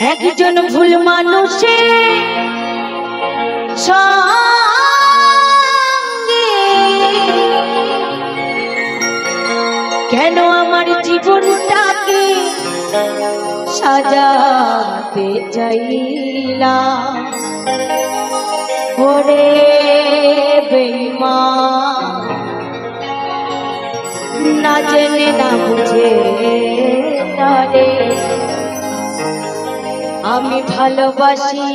একজন ভুল মানুষে সঙ্গে কেন আমার জীবনটাকে সাজাতে চাইলা ওরে বেঈমান না জেনে না বুঝে তারে আমি ভালোবাসি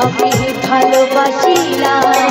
আমি ভালোবাসিলাম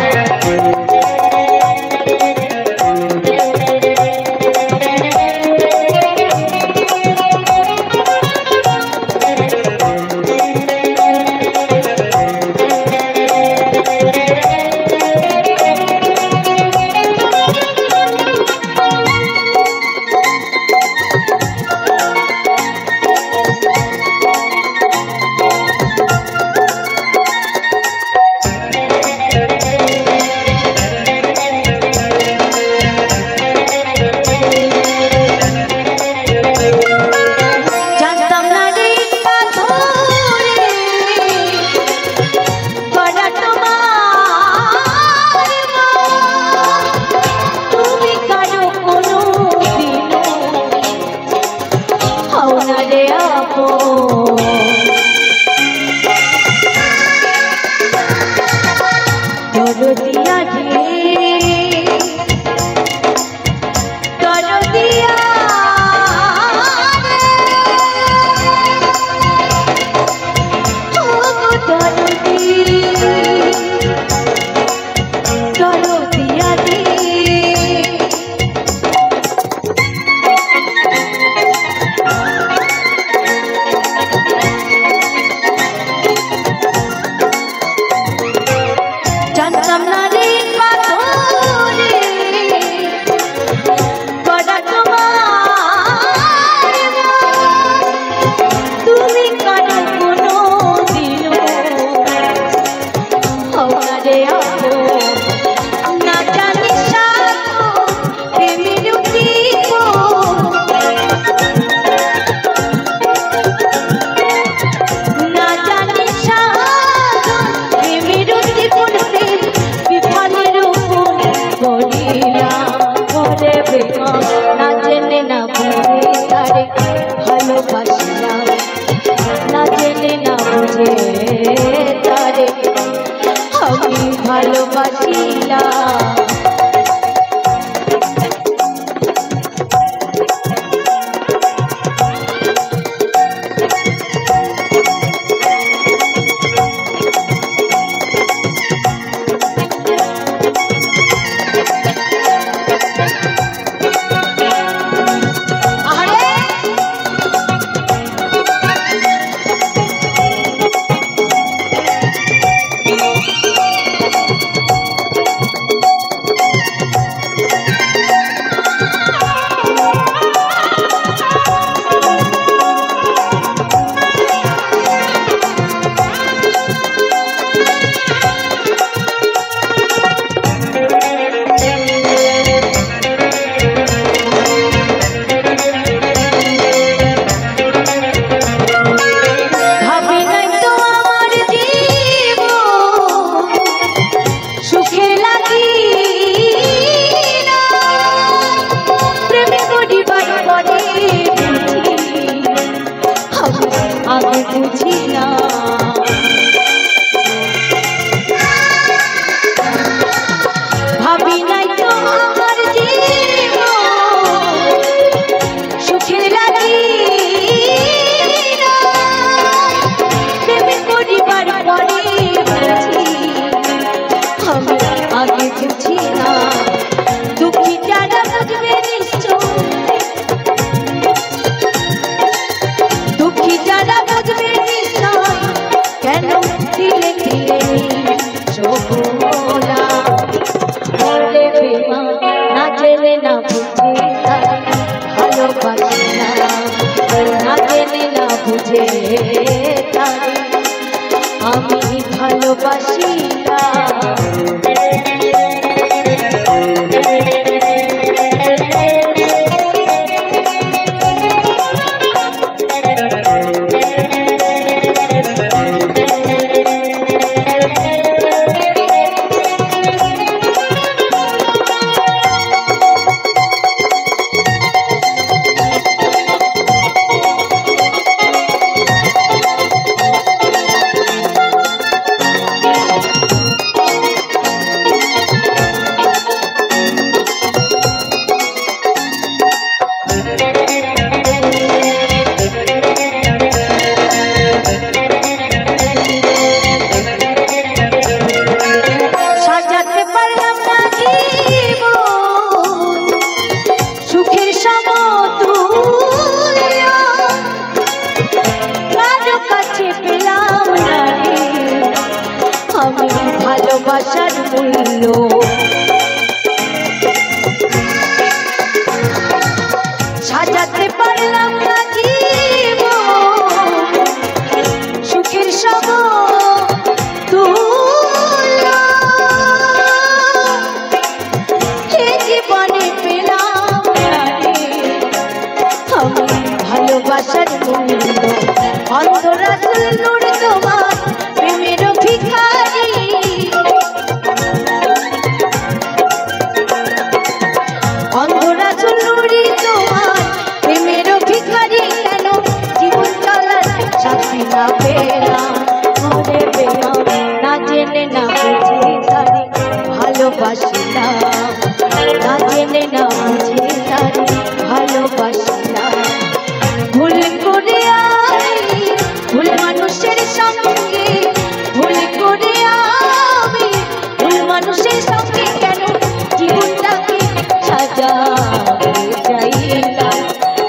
আগে বুঝি না। ভাবি নাই তো আমার জীবন সুখের লাগি প্রেমে করিবার পরে বুঝি আমি আগে বুঝি না। দুঃখী যারা বুঝবে নিশ্চয়, দুঃখী যারা বুঝবে নিশ্চয় কেন দিলে দিলে শোভনা। বলে বেমান না জেনে না বুঝে ভালোবাসি না, না জেনে না বুঝে তারে আমি ভালোবাসি না। ভালোবাসার মূল্য সাজাতে পারলাম না জীবন সুখের সমতুল্য। এ জীবনে পেলাম না রে আমি ভালোবাসার মূল্য। অন্তরাতুল নূর তোমার প্রেমের ভিখারি, অন্তরাতুল নূরি তোমার প্রেমের ভিখারি কেন জীবন চলার সাথী না পেলাম। মরে পেলাম না জেনে না বুঝে তারে ভালোবাসি না, না জেনে না বুঝে তারে ভালোবাসি না। ভুল করে আমি ভুল মানুষের সঙ্গে, ভুল করে আমি ভুল মানুষের সঙ্গে কেন জীবনটাকে সাজাতে চাইলাম।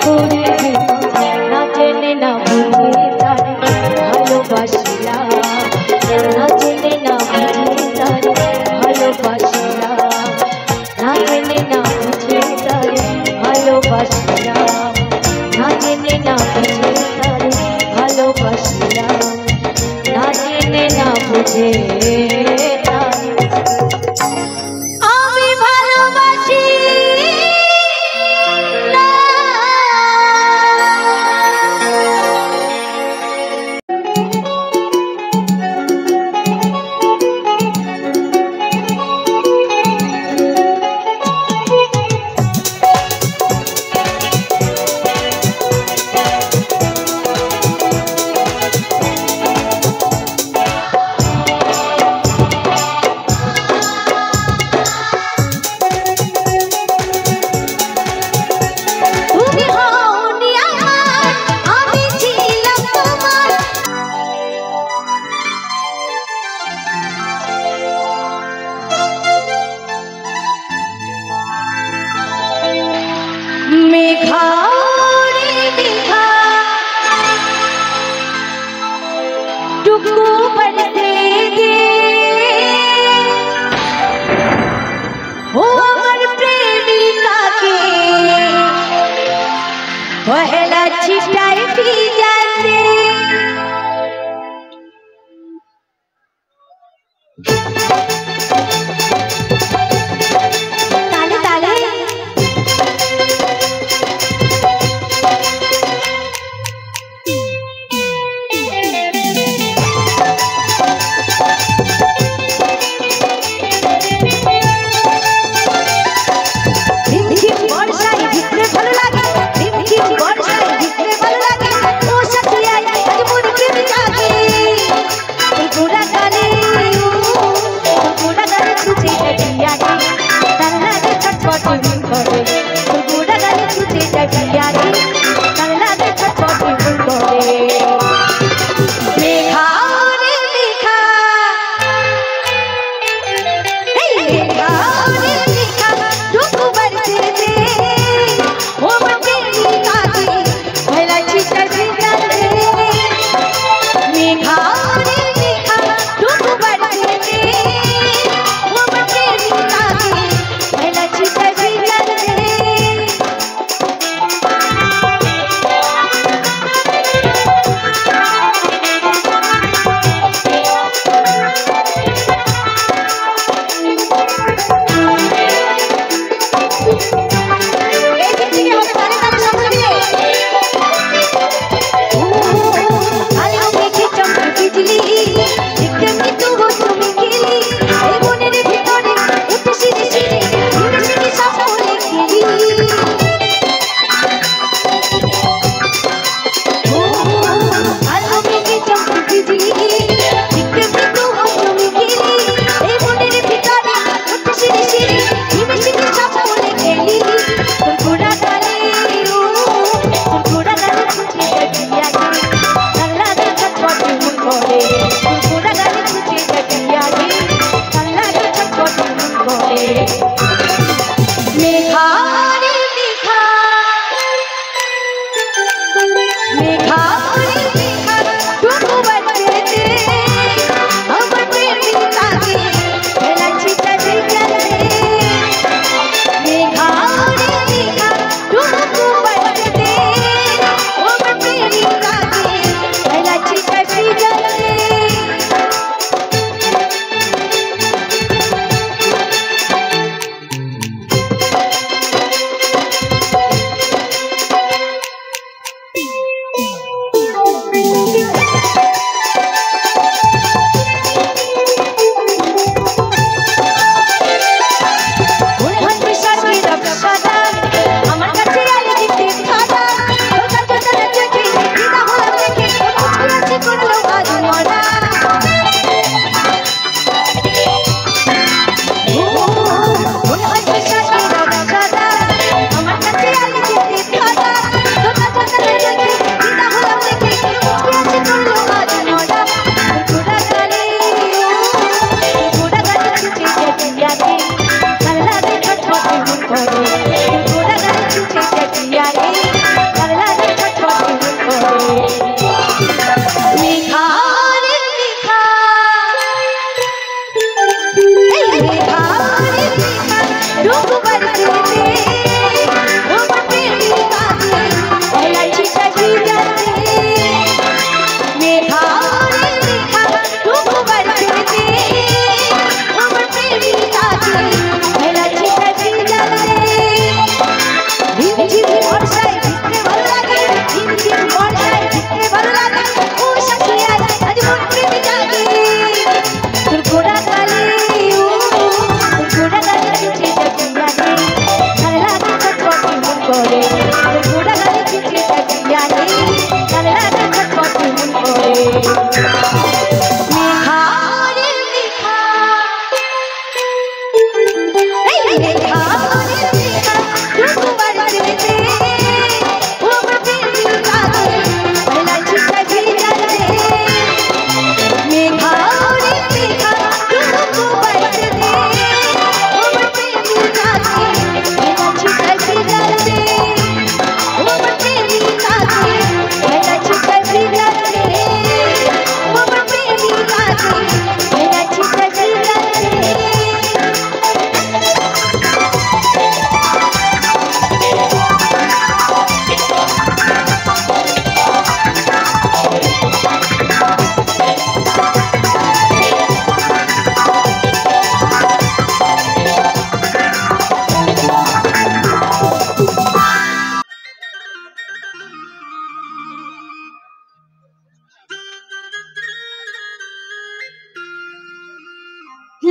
করে না জেনে না বুঝে তারে ভালোবাসি না, না জেনে না বুঝে তারে ভালোবাসি না, না জেনে না বুঝে তারে ভালোবাসি না, না জেনে না বুঝে তারে ভালোবাসি না, না জেনে না বুঝে তারে আমি ভালোবাসি না। पहला छिटाई पी जाते ताले ताले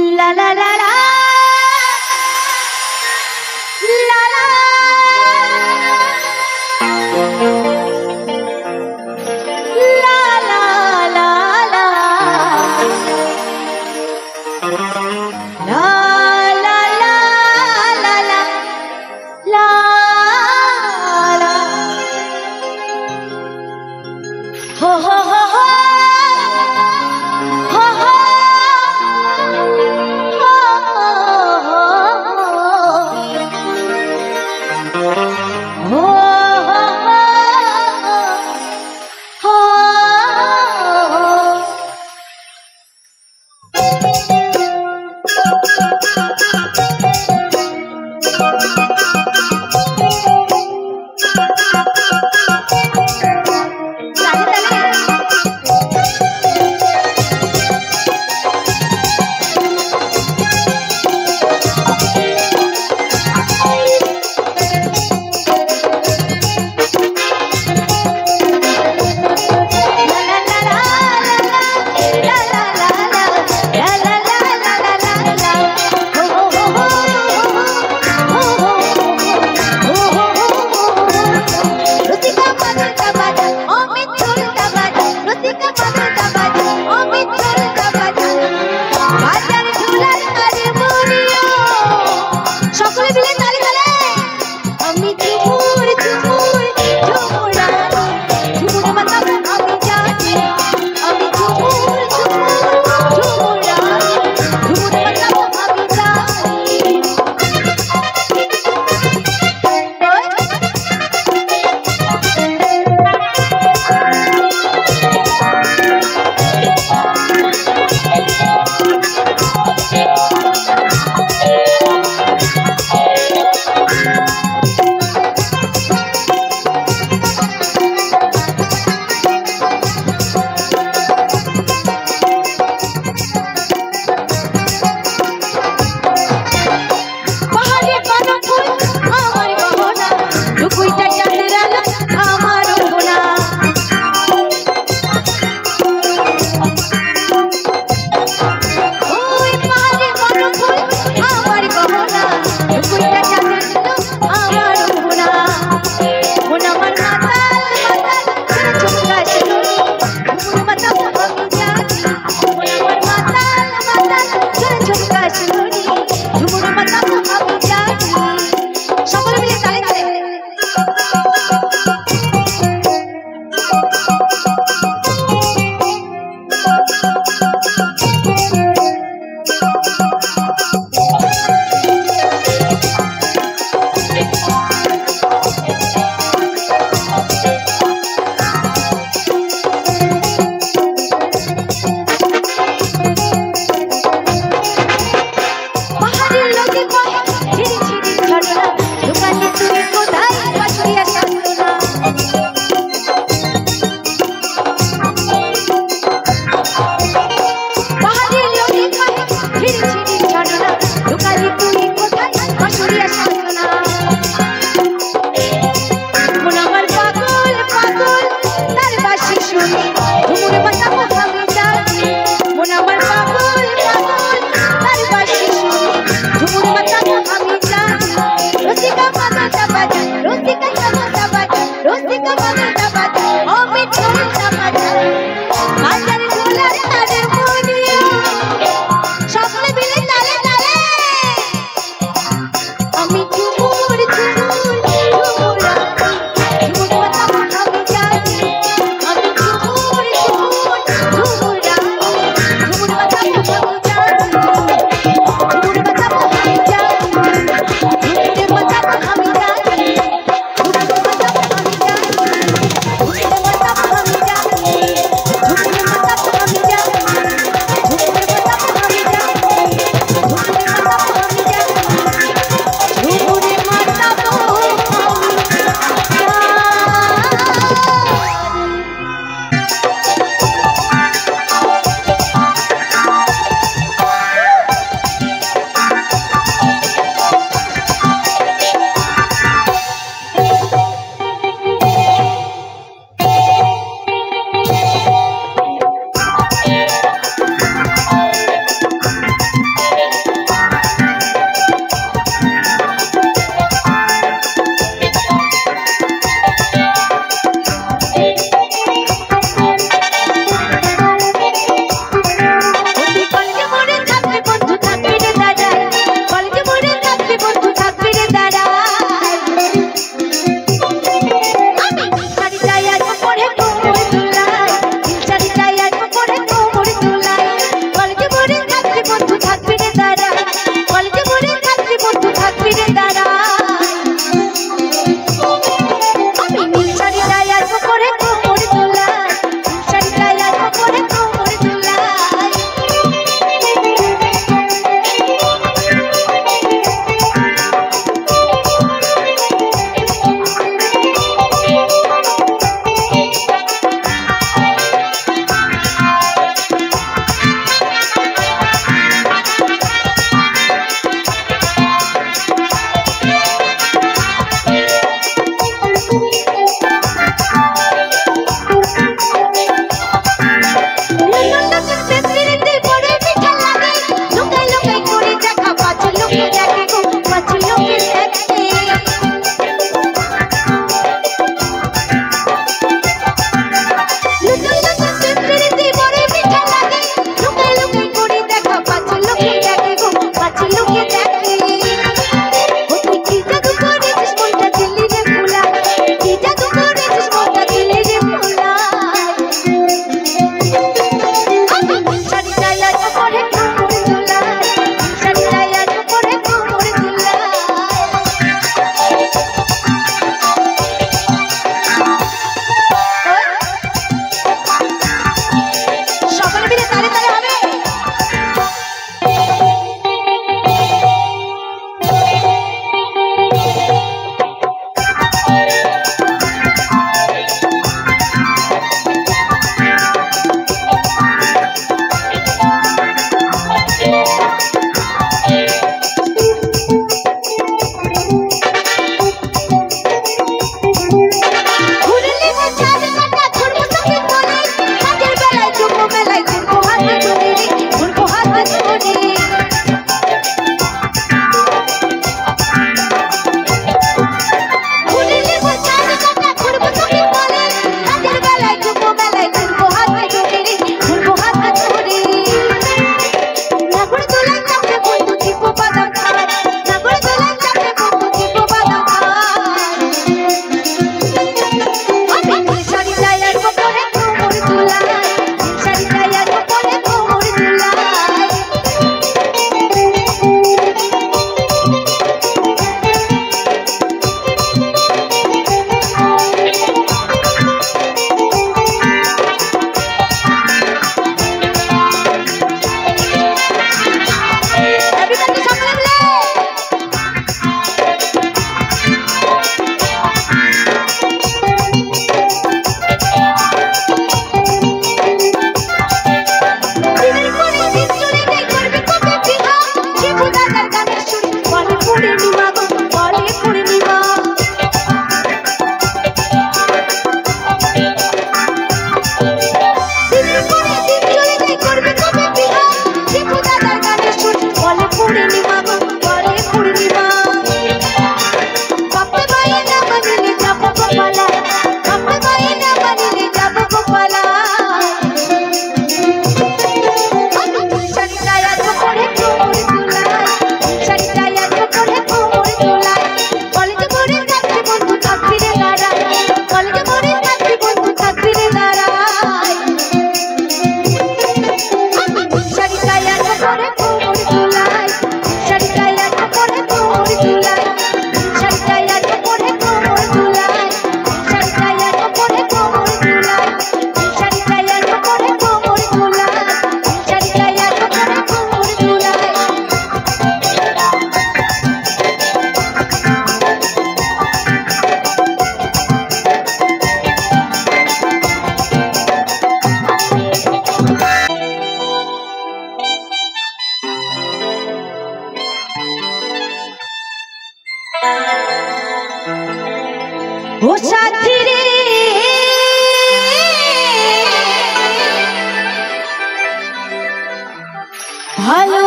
La la la la la la ho ho ho ho ho ho ho হাজার ঝোলার তারে মরিয়া স্বপ্ন বিলে তালে তালে আমি ঝুমুর ঝুমুর ঝুমুরা ঝুমুর বাতাবো আমি জানি আমি ঝুমুর ঝুমুর ঝুমুরা ঝুমুর বাতাবো আমি জানি ঝুমুর বাতাবো আমি জানি ঝুমুর বাতাবো আমি জানি ঝুমুর বাতাবো আমি জানি ঝুমুর বাতাবো আমি জানি ঝুমুর বাতাবো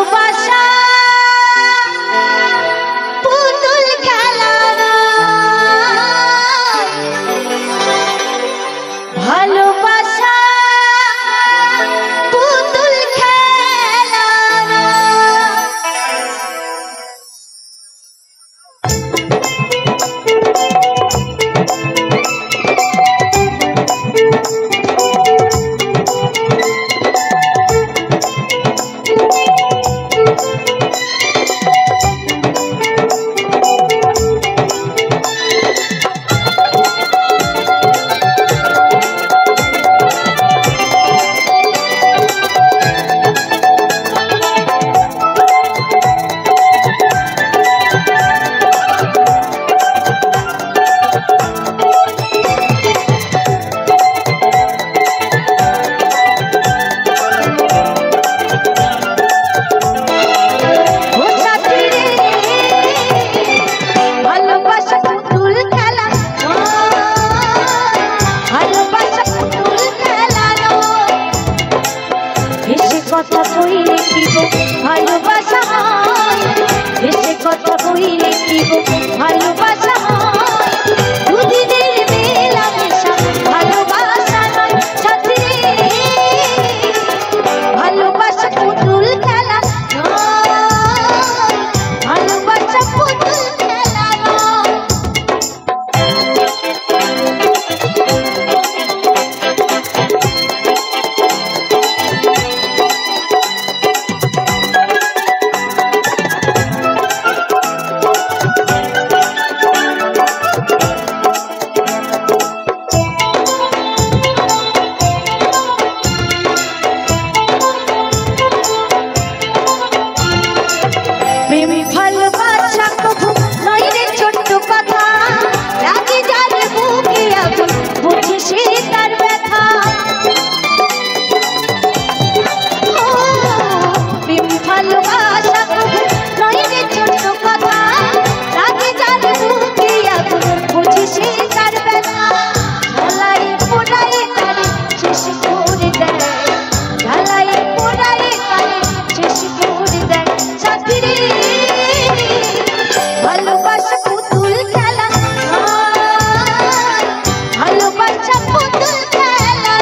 ভালোবাসা পুতুল খেলা ভালোবাসা পুতুল খেলা কথা কইলে কি গো ভালোবাসা হয় এসে কথা কইলে কি গো ভালোবাসা হয় দুদিনের মেলামেশা ভালোবাসা নয় সাথী ভালোবাসা পুতুল খেলা ভালোবাসা পুতুল খেলা ভালোবাসা কবু নয় রে ছোট্ট কথা রাগে যারে বুকে আগুন বুঝি সে তার ব্যথা প্রেম ভালোবাসা কবু নয় রে ছোট্ট কথা রাগে যারে বুকে আগুন বুঝি সে তার ব্যথা ঝালাই পোড়াই তারে শেষ করে দেয় ঝালাই পোড়াই তারে শেষ করে দেয় সাথী রে ভালোবাসা পুতুল খেলা ভালোবাসা পুতুল খেলা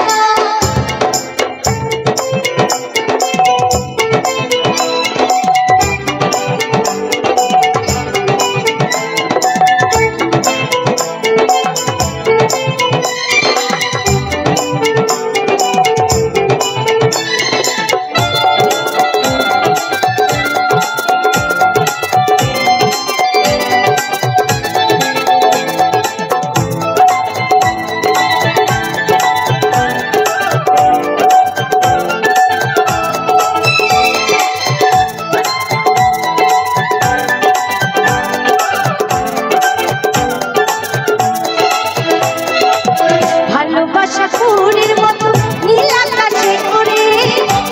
ভালোবাসা ফুলের মতো নীল আকাশে ওড়ে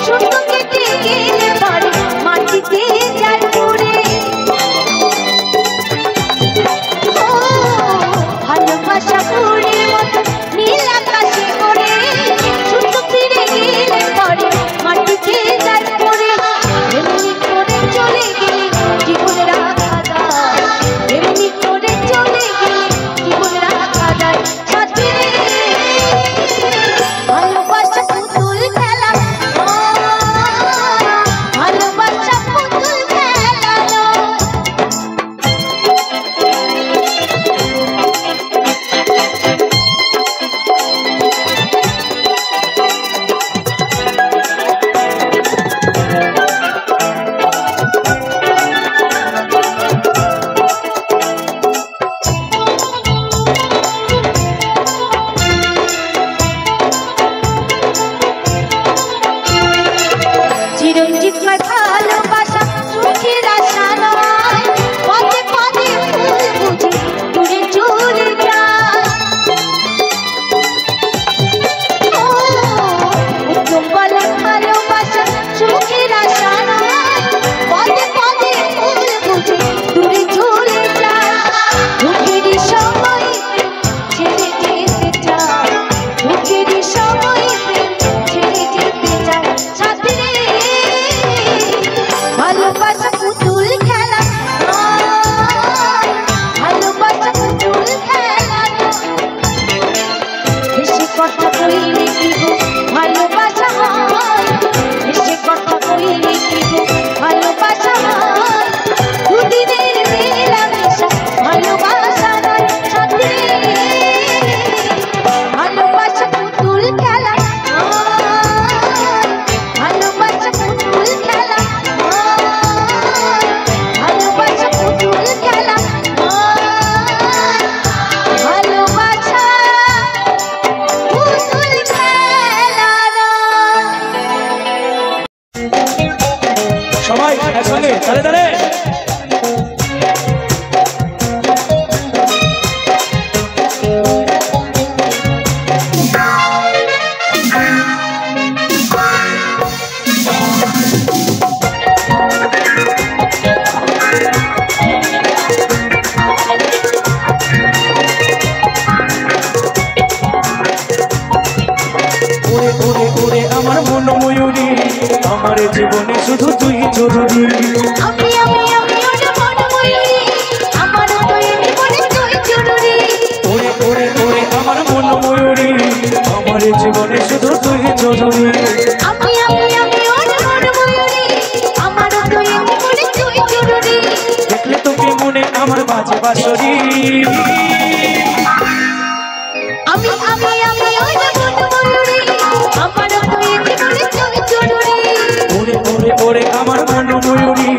শুধু কেটে গেলে পরে মাটিতে যায় পড়ে ভালোবাসা ফুলের মতো নীল আকাশে ওড়ে শুধু ফিরে গেলে পরে মাটিতে যায় পড়ে এমনি করে চলে গেলে জীবন রাখা যায় এমনি করে চলে গেলে জীবন রাখা যায় সাথী ভালোবাসা পুতুল খেলা ভালোবাসা পুতুল খেলা চিরঞ্জিত ভালোবাসা সুখের আশা নয় পদে পদে ফুল বুঝে দূরে চলে যায় উত্তম বলে ভালোবাসা সুখের আশা নয় পদে পদে ফুল বুঝে দূরে চলে যায় দুঃখেরই সময় ছেড়ে যেতে চায় দুঃখেরই সময় ছেড়ে যেতে চায় সাথী তালে তালে আমার মন ময়ূরী আমার জীবনে শুধু তুই জরুরি আমি ওরে মন ময়ূরী আমার তো এই জীবনে তুই জরুরি ওরে ওরে ওরে আমার মন ময়ূরী আমার জীবনে শুধু তুই জরুরি আমি ওরে মন ময়ূরী আমার তো এই জীবনে তুই জরুরি দেখলে তোকে মনে আমার বাজে বাঁশরি আমি ওরে মন ময়ূরী আমার তো এই জীবনে তুই জরুরি ওরে ওরে ওরে আমার মন ময়ূরী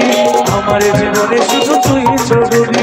আমার জীবনে শুধু তুই জরুরি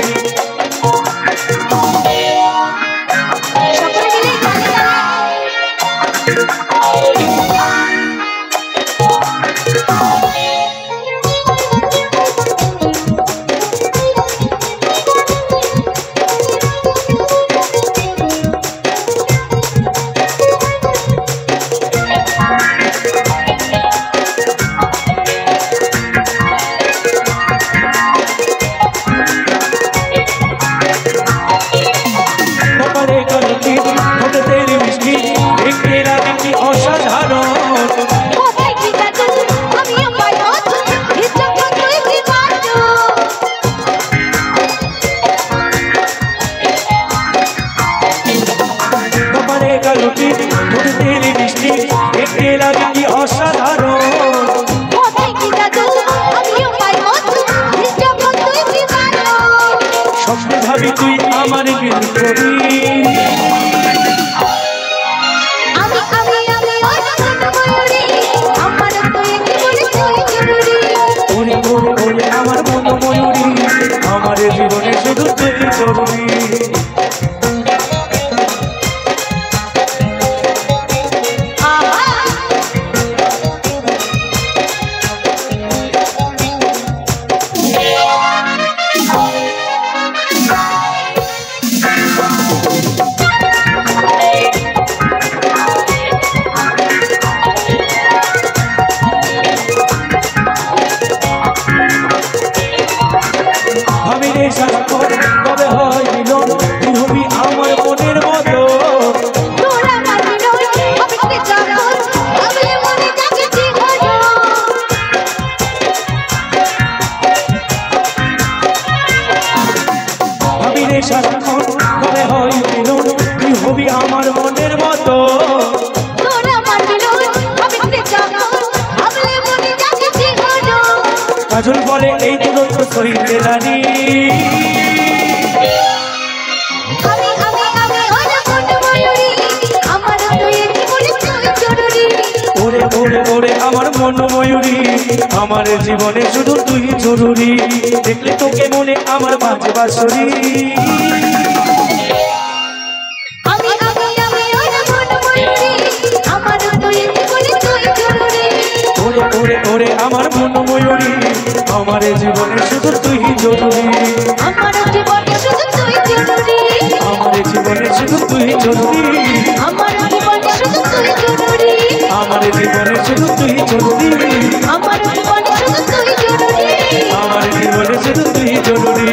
সকলে মিলে গানে গানে তুই আমার বিল করি ওরে ওরে ওরে আমার মন ময়ূরী আমার জীবনে শুধু তুই জরুরি কবে হয় মিলন তুই হবি আমার মনের মতো ভাবি রে সারাক্ষণ কবে হয় মিলন তুই হবি আমার মনের মতো কাজল বলে এই দুরন্ত সইতে রানী ওরে ওরে ওরে আমার মন ময়ূরী আমার জীবনে শুধু তুই জরুরি দেখলে তোকে মনে আমার বাজে বাঁশরি ওরে ওরে ওরে আমার মন ময়ূরী আমার জীবনে শুধু তুই জরুরি আমার জীবনে শুধু তুই জরুরি আমার জীবনে শুধু তুই জরুরি আমার জীবনে শুধু তুই জরুরি আমার জীবনে শুধু তুই জরুরি আমার জীবনে শুধু তুই জরুরি আমার জীবনে শুধু তুই জরুরি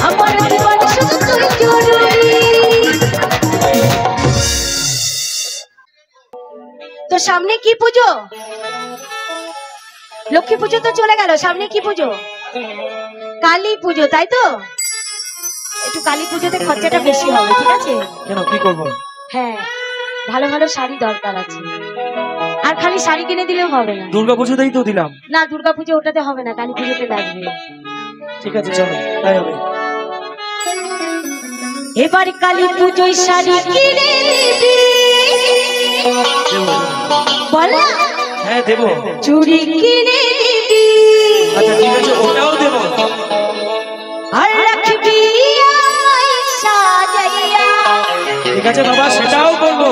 আমার জীবনে শুধু তুই জরুরি তো সামনে কি পুজো লক্ষ্মী পুজো তো চলে গেল সামনে কি পুজো কালী পুজো তাই তো একটু কালী পুজোতে খরচাটা বেশি হবে ঠিক আছে কেন কি করব হ্যাঁ ভালো ভালো শাড়ি দরকার আছে আর খালি শাড়ি কিনে দিলেও হবে না দুর্গাপুজোতেই তো দিলাম না দুর্গাপুজো ওটাতে হবে না কালী পুজোতে লাগবে ঠিক আছে চলো তাই হবে এবার কালী পুজোয় শাড়ি কিনে দিবি বল না হ্যাঁ দেবো চুড়ি কিনে দিবি আচ্ছা ঠিক আছে ওটাও দেবো আর রাখবি আমায় সাজাইয়া ঠিক আছে বাবা সেটাও করবো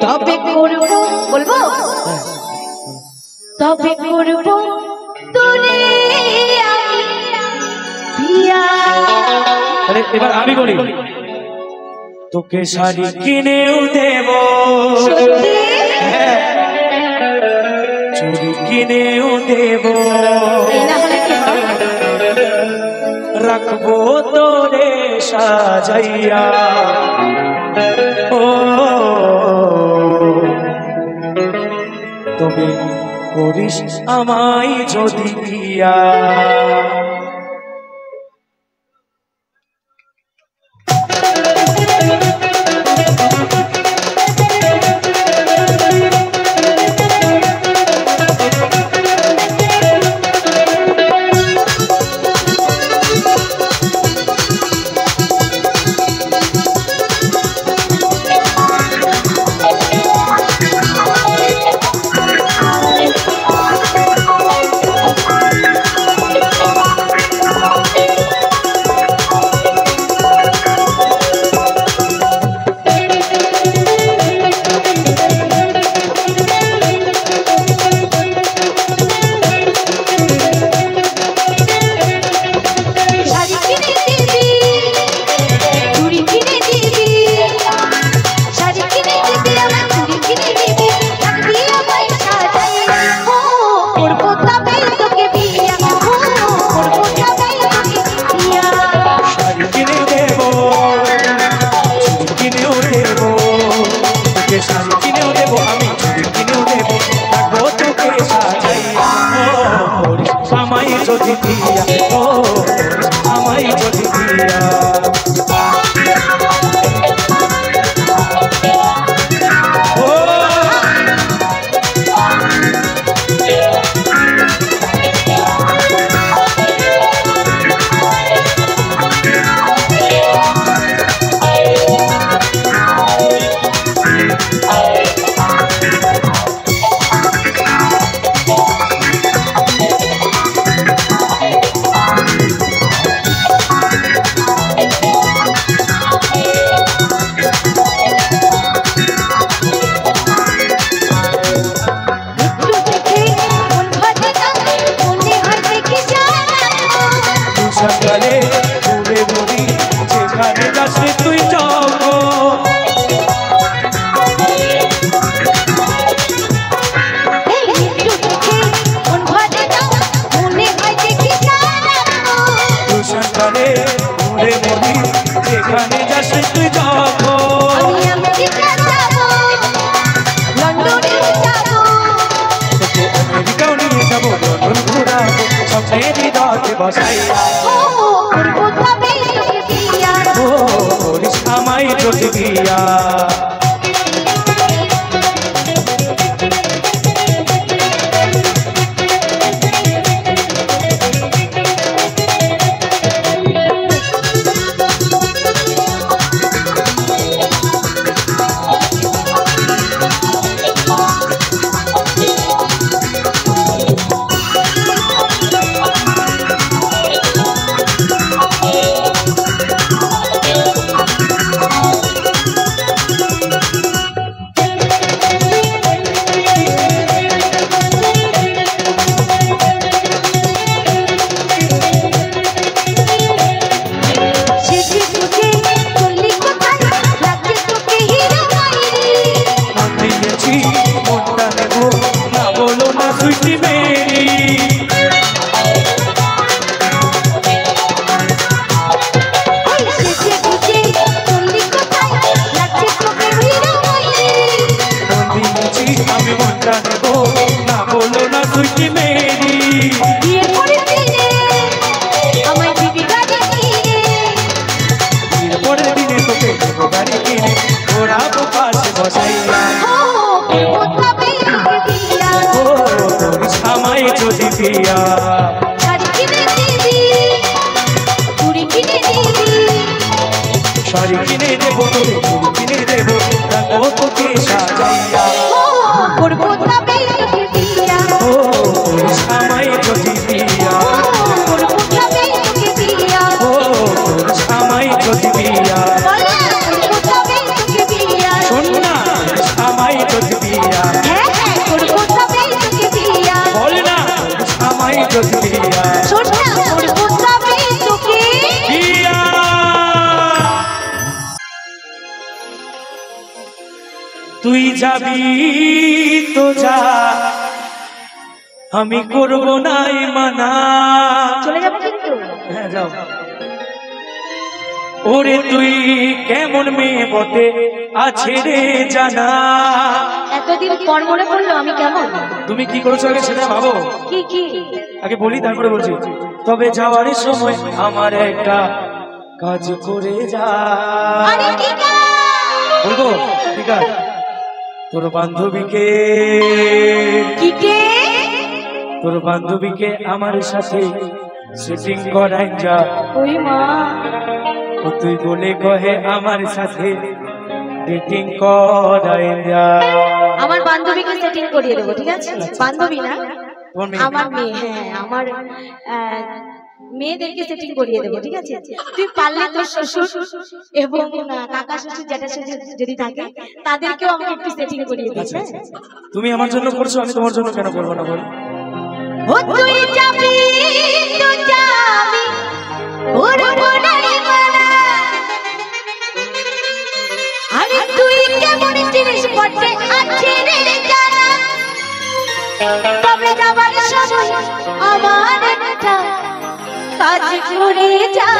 তবে করবো বলবো তবে করব তোরে আমি বিয়া। আরে এবার আমি বলি, তোকে শাড়ি কিনেও দেব, হ্যাঁ, চুড়ি কিনেও দেব, রাখবো তোরে সাজাইয়া, ও তবে করিস আমায় যদি বিয়া। তুই যাবি তো যা, আমি করব নাই মানা। চলে যাবো কিন্তু। হ্যাঁ যাও। ওরে তুই কেমন মেয়ে বটে আছে রে জানা। এতদিন পর মনে পড়লো আমি কেমন। তুমি কি করেছো আগে সেটা ভাবো। কি কি আগে বলি তারপরে বলছি। তবে যাওয়ার সময় আমার একটা কাজ করে যা। আরে কি কাজ? বলবো ঠিক আছে। তোর বান্ধবীকে তোর বান্ধবীকে আমার সাথে সেটিং করাই যা। ওই মা, ও তুই বলে কহে আমার সাথে ডেটিং করাই যা। আমার বান্ধবীকে সেটিং করিয়ে দেবো, ঠিক আছে? বান্ধবী না, আমার মেয়ে। হ্যাঁ, আমার মেয়েদেরকে সেটিং করিয়ে দেবো, ঠিক আছে? তুই পারলে তোর শ্বশুর এবং কাকা শ্বশুর জ্যাঠা শ্বশুর যদি থাকে তাদেরকেও আমাকে একটু সেটিং করিয়ে দিস। তুমি আমার জন্য করছো, আমি তোমার জন্য কেন করবো না বল? ও তুই যাবি তো যাবি, করবো নাই মানা। আরে তুই কেমন জিনিস বটে আছে রে জানা। তবে যাবার সময় আমার একটা কাজ করে যা।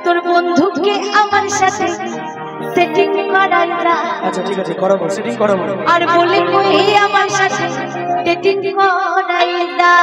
তোর বন্ধুকে আমার সাথে সেটিং করাই যা। আচ্ছা ঠিক আছে, করাবো, সেটিং করাবো। আর বলে কই আমার সাথে সেটিং করাই যা।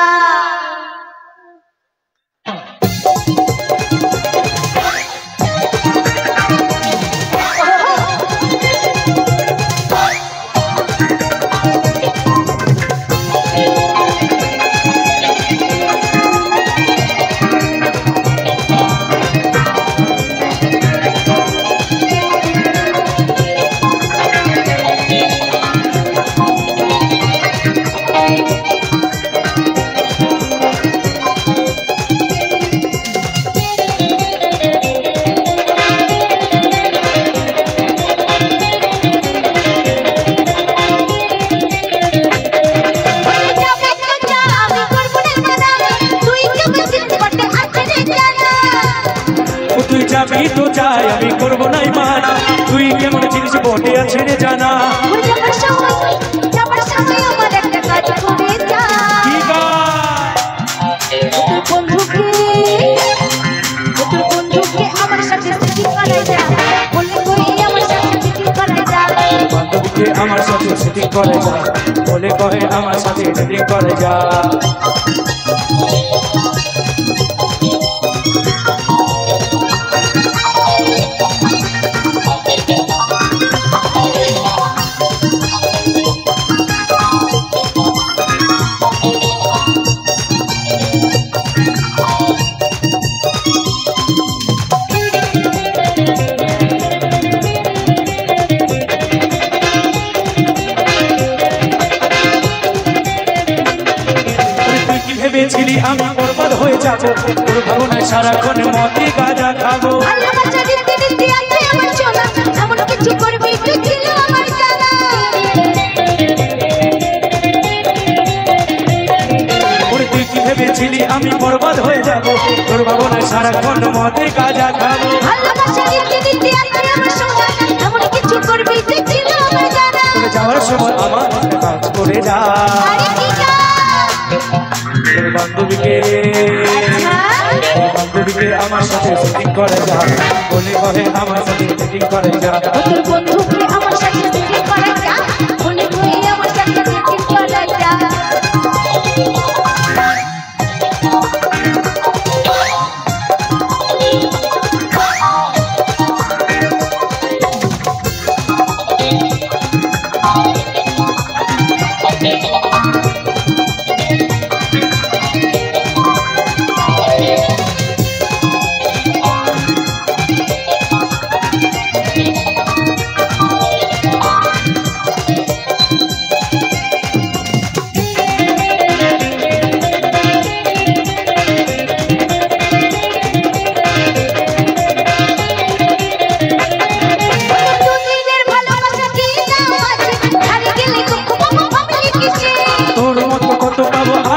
যাবি তো যাই, আমি করবো নাই মানা। তুই কেমন জিনিস বটে আছে রে জানা। যাবার সময় আমার একটা কাজ করে যা। তোর বন্ধুকে আমার সাথে সেটিং করাই যা। বলে কই আমার সাথে সেটিং করাই যা। বান্ধবীকে আমার সাথে সেটিং করে যা। বলে কহে আমার সাথে সেটিং করে যা। ভেবেছিলি আমি বরবাদ হয়ে যাব, তোর ভাবনায় সারাক্ষণ মদে গাঁজা খাবো। তুই কি ভেবেছিলি আমি বরবাদ হয়ে যাব, তোর ভাবনায় সারাক্ষণ মদে গাঁজা খাবো। যাওয়ার সময় আমার কাজ করে যা। বান্ধবীকে আমার সাথে সেটিং করে যা। বলে কহে আমার সাথে সেটিং করে যা। তোর বন্ধুকে আমার সাথে সেটিং করে যা। বলে কহে আমার সাথে সেটিং করে যা।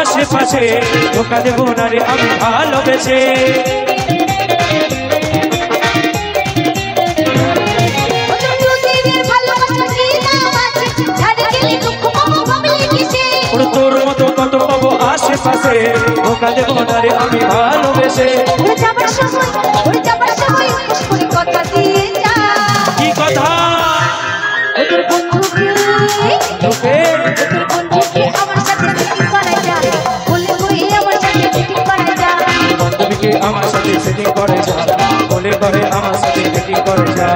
আশেপাশে ধোকা দেবো না রে আমি ভালোবেসে। বাসে ধোকা দেবো না রে আমি ভালোবেসে। উড়ে যাবার সময় উপোস করে কথা দিয়ে যা। কি কথা? তোর বন্ধুকে আমার সাথে মিটিং করা যা। বলে কই আমার সাথে মিটিং করা যা। বান্ধবীকে আমার সাথে সেটিং করে যা, বলে করে আমার সাথে মিটিং করে যা।